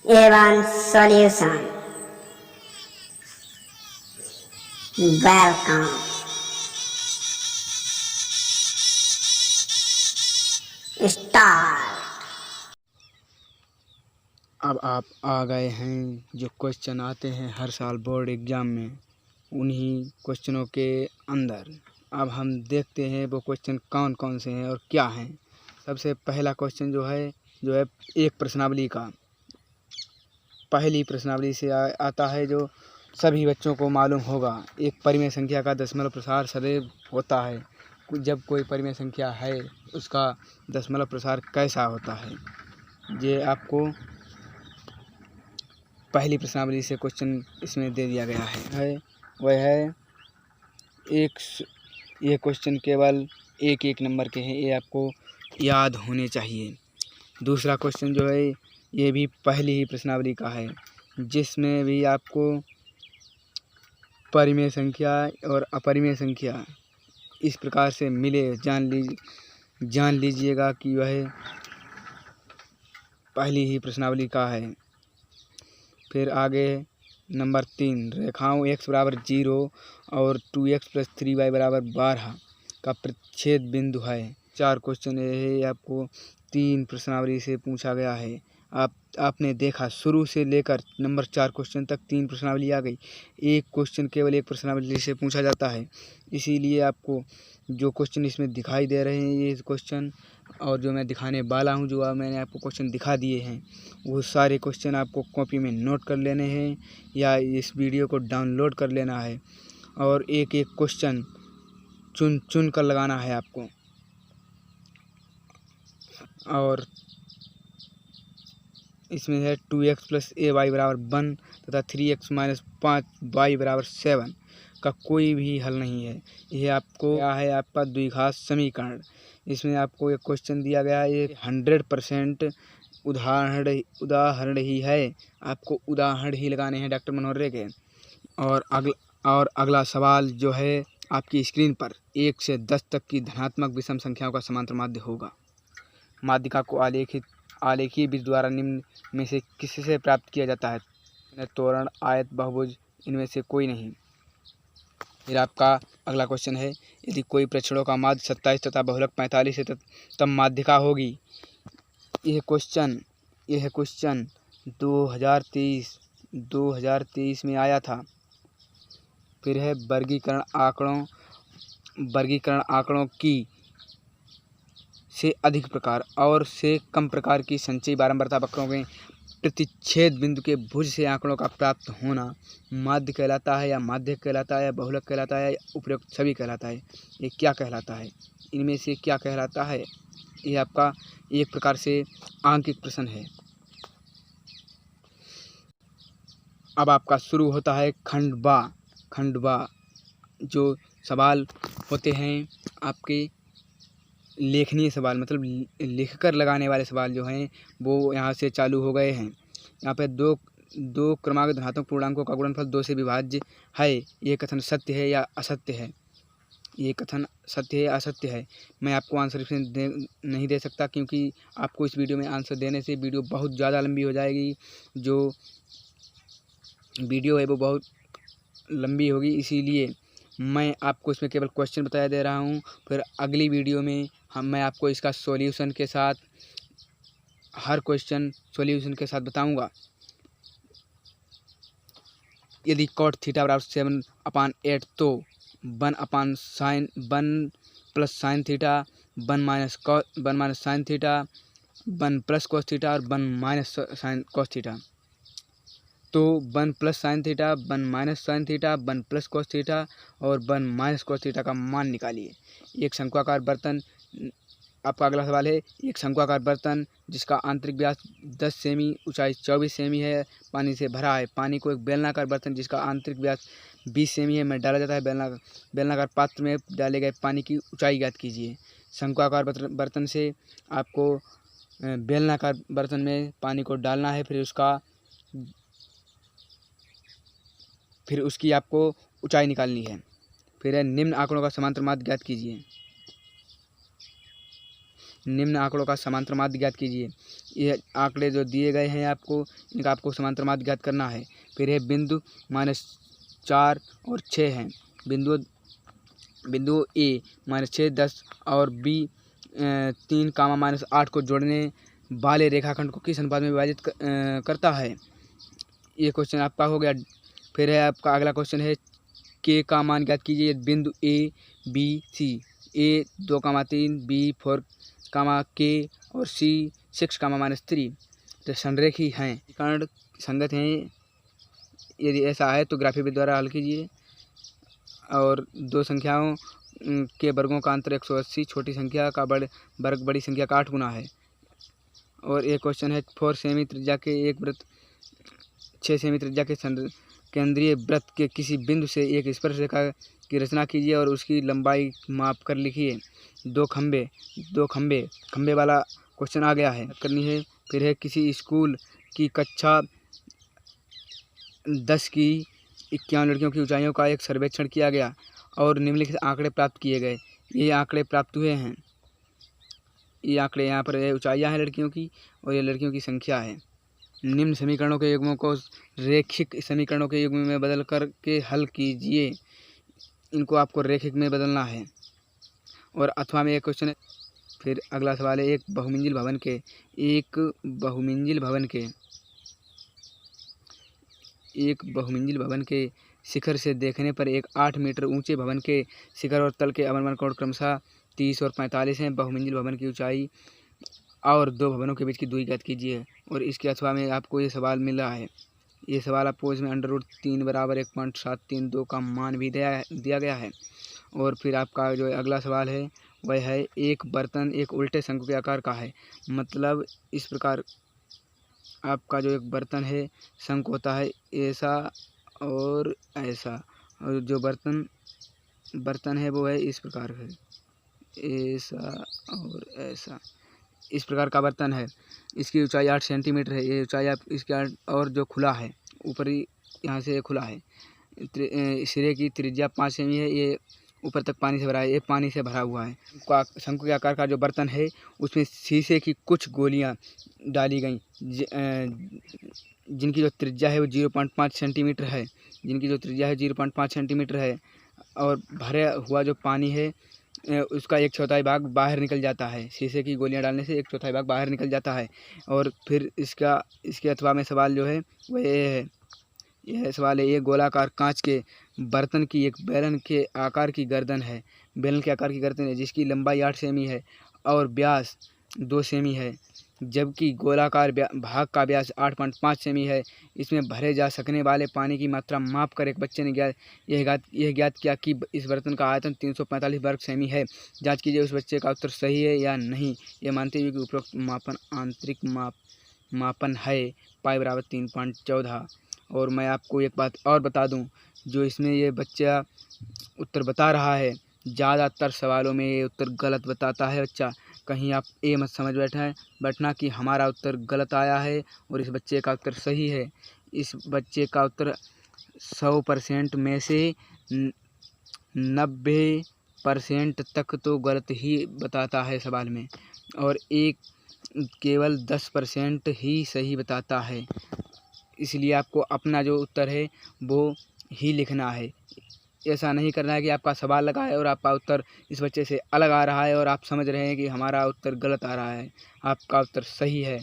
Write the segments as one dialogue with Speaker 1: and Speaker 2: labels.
Speaker 1: A1 solution. Welcome. Start.
Speaker 2: अब आप आ गए हैं जो क्वेश्चन आते हैं हर साल बोर्ड एग्ज़ाम में, उन्हीं क्वेश्चनों के अंदर। अब हम देखते हैं वो क्वेश्चन कौन कौन से हैं और क्या हैं। सबसे पहला क्वेश्चन जो है एक प्रश्नावली का। पहली प्रश्नावली से आता है जो सभी बच्चों को मालूम होगा। एक परिमेय संख्या का दशमलव प्रसार सदैव होता है। जब कोई परिमेय संख्या है उसका दशमलव प्रसार कैसा होता है, ये आपको पहली प्रश्नावली से क्वेश्चन इसमें दे दिया गया है। वह है ये क्वेश्चन केवल एक नंबर के हैं, ये आपको याद होने चाहिए। दूसरा क्वेश्चन जो है ये भी पहली ही प्रश्नावली का है, जिसमें भी आपको परिमेय संख्या और अपरिमेय संख्या इस प्रकार से मिले जान लीजिएगा कि वह पहली ही प्रश्नावली का है। फिर आगे नंबर 3, रेखाओं x बराबर 0 और 2x + 3y बराबर 12 का प्रतिच्छेद बिंदु है। 4 क्वेश्चन ये आपको 3 प्रश्नावली से पूछा गया है। आपने देखा शुरू से लेकर नंबर 4 क्वेश्चन तक 3 प्रश्नावली आ गई। एक क्वेश्चन केवल एक प्रश्नावली से पूछा जाता है, इसीलिए आपको जो क्वेश्चन इसमें दिखाई दे रहे हैं ये क्वेश्चन, और जो मैं दिखाने वाला हूँ, जो मैंने आपको क्वेश्चन दिखा दिए हैं, वो सारे क्वेश्चन आपको कॉपी में नोट कर लेने हैं या इस वीडियो को डाउनलोड कर लेना है और एक एक क्वेश्चन चुन कर लगाना है आपको। और इसमें है 2x + ay बराबर 1 तथा 3x - 5y बराबर 7 का कोई भी हल नहीं है। यह आपको क्या है, आपका द्विघात समीकरण। इसमें आपको एक क्वेश्चन दिया गया है, ये 100% उदाहरण ही है। आपको उदाहरण ही लगाने हैं डॉक्टर मनोहर के। और अगला सवाल जो है आपकी स्क्रीन पर 1 से 10 तक की धनात्मक विषम संख्याओं का समांतर माध्य होगा। माध्यिका को आलेखीय विधि द्वारा निम्न में से किससे प्राप्त किया जाता है? त्वरण, आयत, बहुभुज, इनमें से कोई नहीं। फिर आपका अगला क्वेश्चन है, यदि कोई प्रेक्षणों का माध्य 27 तथा बहुलक 45 है तब माध्यिका होगी। यह क्वेश्चन 2023 में आया था। फिर है वर्गीकरण आंकड़ों की से अधिक प्रकार और से कम प्रकार की संचयी बारंबारता वक्रों के प्रतिच्छेद बिंदु के भुज से आंकड़ों का प्राप्त होना माध्य कहलाता है, या माध्यक कहलाता है, या बहुलक कहलाता है, या उपरोक्त सभी कहलाता है। ये क्या कहलाता है? इनमें से क्या कहलाता है? ये आपका एक प्रकार से आंकिक प्रश्न है। अब आपका शुरू होता है खंडवा। जो सवाल होते हैं आपके लेखनीय सवाल, मतलब लिखकर लगाने वाले सवाल जो हैं वो यहाँ से चालू हो गए हैं। यहाँ पे दो क्रमांक धनात्मक पूर्णांकों का गुणनफल 2 से विभाज्य है। ये कथन सत्य है या असत्य है? ये कथन सत्य है या असत्य है? मैं आपको आंसर इसमें नहीं दे सकता, क्योंकि आपको इस वीडियो में आंसर देने से वीडियो बहुत ज़्यादा लंबी हो जाएगी। जो वीडियो है वो बहुत लंबी होगी, इसीलिए मैं आपको इसमें केवल क्वेश्चन बताया दे रहा हूँ। फिर अगली वीडियो में मैं आपको इसका सॉल्यूशन के साथ, हर क्वेश्चन सॉल्यूशन के साथ बताऊँगा। यदि cot θ बराबर 7/8 तो 1 + sin θ, 1 - sin θ, 1 + cos θ और 1 - sin cos θ। तो 1 + sin θ, 1 - sin θ, 1 + cos θ और 1 - cos θ का मान निकालिए। एक शंक्वाकार बर्तन, आपका अगला सवाल है, एक शंक्वाकार बर्तन जिसका आंतरिक व्यास 10 सेमी, ऊंचाई 24 सेमी है, पानी से भरा है। पानी को एक बेलनाकार बर्तन जिसका आंतरिक व्यास 20 सेमी है में डाला जाता है। बेलनाकार पात्र में डाले गए पानी की ऊंचाई ज्ञात कीजिए। शंक्वाकार बर्तन से आपको बेलनाकार बर्तन में पानी को डालना है, फिर उसकी आपको ऊंचाई निकालनी है। फिर निम्न आंकड़ों का समांतर माध्य ज्ञात कीजिए। निम्न आंकड़ों का समांतर माध्य ज्ञात कीजिए। ये आंकड़े जो दिए गए हैं आपको, इनका आपको समांतर माध्य ज्ञात करना है। फिर है बिंदु -4 और 6 हैं। बिंदु ए -6, 10 और बी 3, -8 को जोड़ने वाले रेखाखंड को किस अनुपात में विभाजित करता है। ये क्वेश्चन आपका हो गया। फिर है आपका अगला क्वेश्चन है के का मान ज्ञात कीजिए। बिंदु A B C, A 2, 3, B 4, के और सी 6, -3 तो संरेखी हैं, कर्ण संगत हैं। यदि ऐसा है तो ग्राफी विधि द्वारा हल कीजिए। और दो संख्याओं के वर्गों का अंतर 180, छोटी संख्या का वर्ग बड़ी संख्या का 8 गुना है। और एक क्वेश्चन है 4 सेमी त्रिज्या के एक वृत्त 6 सेमी त्रिज्या के केंद्रीय वृत्त के किसी बिंदु से एक स्पर्श रेखा की रचना कीजिए और उसकी लंबाई माप कर लिखिए। दो खंबे वाला क्वेश्चन आ गया है, करनी है। फिर है किसी स्कूल की कक्षा 10 की 51 लड़कियों की ऊंचाइयों का एक सर्वेक्षण किया गया और निम्नलिखित आंकड़े प्राप्त किए गए। ये आंकड़े प्राप्त हुए हैं। ये आंकड़े यहाँ पर ऊंचाइयाँ हैं लड़कियों की और ये लड़कियों की संख्या है। निम्न समीकरणों के युग्मों को रैखिक समीकरणों के युग्म में बदल कर के हल कीजिए। इनको आपको रैखिक में बदलना है। और अथवा में एक क्वेश्चन है। फिर अगला सवाल है एक बहुमंजिल भवन के शिखर से देखने पर एक 8 मीटर ऊंचे भवन के शिखर और तल के अवनमन कोण क्रमशः 30 और 45 हैं। बहुमंजिल भवन की ऊंचाई और दो भवनों के बीच की दूरी ज्ञात कीजिए। और इसके अथवा में आपको ये सवाल मिला है। ये सवाल आपको इसमें √3 = 1.732 का मान भी दिया गया है। और फिर आपका जो अगला सवाल है वह है एक बर्तन एक उल्टे शंकु के आकार का है। मतलब इस प्रकार आपका जो एक बर्तन है शंकु होता है ऐसा और ऐसा, और जो बर्तन है वो है इस प्रकार है, ऐसा और ऐसा, इस प्रकार का बर्तन है। इसकी ऊंचाई 8 सेंटीमीटर है। ये ऊंचाई आप इसके और जो खुला है ऊपरी यहाँ से खुला है। सिरे की त्रिज्या 5 सेमी है। ये ऊपर तक पानी से भरा है। ये पानी से भरा हुआ है। शंकु के आकार का जो बर्तन है उसमें शीशे की कुछ गोलियां डाली गई जिनकी जो त्रिज्या है वो 0.5 सेंटीमीटर है। और भरा हुआ जो पानी है उसका 1/4 भाग बाहर निकल जाता है। शीशे की गोलियां डालने से 1/4 भाग बाहर निकल जाता है। और फिर इसके अथवा में सवाल जो है वह यह सवाल है एक गोलाकार कांच के बर्तन की एक बेलन के आकार की गर्दन है। जिसकी लंबाई 8 सेमी है और व्यास 2 सेमी है, जबकि गोलाकार भाग का व्यास 8.5 सेमी है। इसमें भरे जा सकने वाले पानी की मात्रा माप कर एक बच्चे ने यह ज्ञात किया कि इस बर्तन का आयतन 345 वर्ग सेमी है। जांच कीजिए उस बच्चे का उत्तर सही है या नहीं। ये मानते हुए कि उपरोक्त मापन आंतरिक मापन है पाई = 3.14। और मैं आपको एक बात और बता दूं, जो इसमें ये बच्चा उत्तर बता रहा है ज़्यादातर सवालों में ये उत्तर गलत बताता है बच्चा। कहीं आप ये मत समझ बैठना कि हमारा उत्तर गलत आया है और इस बच्चे का उत्तर सही है। इस बच्चे का उत्तर 100% में से 90% तक तो गलत ही बताता है सवाल में, और केवल 10% ही सही बताता है। इसलिए आपको अपना जो उत्तर है वो ही लिखना है। ऐसा नहीं करना है कि आपका सवाल लगा है और आपका उत्तर इस बच्चे से अलग आ रहा है और आप समझ रहे हैं कि हमारा उत्तर गलत आ रहा है। आपका उत्तर सही है।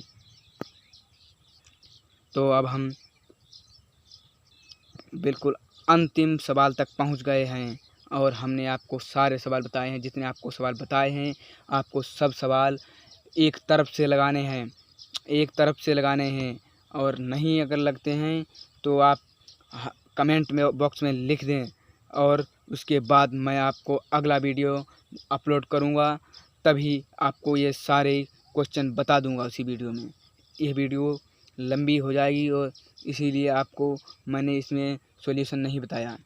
Speaker 2: तो अब हम बिल्कुल अंतिम सवाल तक पहुंच गए हैं और हमने आपको सारे सवाल बताए हैं। जितने आपको सवाल बताए हैं आपको सब सवाल एक तरफ से लगाने हैं और नहीं अगर लगते हैं तो आप कमेंट में बॉक्स में लिख दें और उसके बाद मैं आपको अगला वीडियो अपलोड करूंगा, तभी आपको ये सारे क्वेश्चन बता दूंगा उसी वीडियो में। यह वीडियो लंबी हो जाएगी और इसीलिए आपको मैंने इसमें सॉल्यूशन नहीं बताया।